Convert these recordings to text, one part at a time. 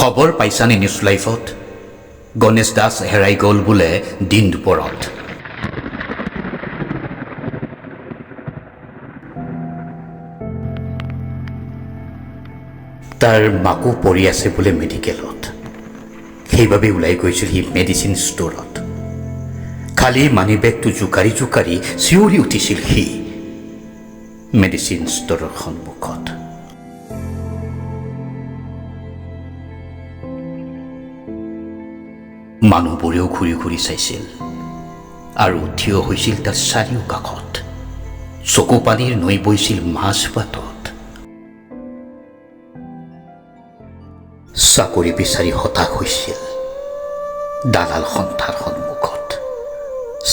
খবৰ পাইছানে নিউজ লাইফত? গণেশ দাস হেৰাই গ'ল বোলে দিন দুপৰত। তাৰ মাকো পৰি আছে বোলে মেডিকেলত। সেইবাবে ওলাই গৈছিল সি মেডিচিন ষ্ট'ৰত। খালী মানি বেগটো জোকাৰি জোকাৰি চিঞৰি উঠিছিল সি মেডিচিন ষ্ট'ৰৰ সন্মুখত। মানুহবোৰেও ঘূৰি ঘূৰি চাইছিল আৰু থিয় হৈছিল তাৰ চাৰিও কাষত। চকু পানীৰ নৈ বৈছিল মাজবাটত। চাকৰি বিচাৰি হতাশ হৈছিল দালাল সন্থাৰ সন্মুখত।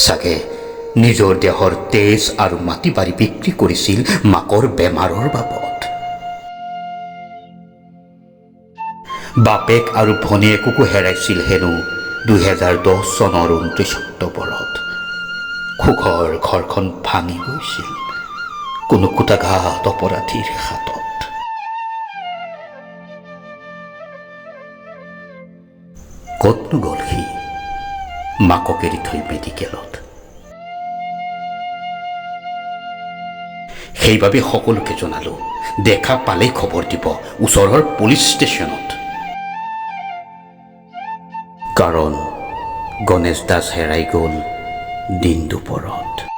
চাগে নিজৰ দেহৰ তেজ আৰু মাটি বাৰী বিক্ৰী কৰিছিল মাকৰ বেমাৰৰ বাবদ। বাপেক আৰু ভনীয়েককো হেৰাইছিল হেনো 2010 চনৰ 29 অক্টোবৰত। সুখৰ ঘৰখন ভাঙি গৈছিল কোনো কুটাঘাত অপৰাধীৰ হাতত। ক'তনো গ'ল সি মাকক এৰি থৈ মেডিকেলত? সেইবাবে সকলোকে জনালো, দেখা পালেই খবৰ দিব ওচৰৰ পুলিচ ষ্টেচনত। কাৰণ গণেশ দাস হেৰাই গ'ল দিন দুপৰত।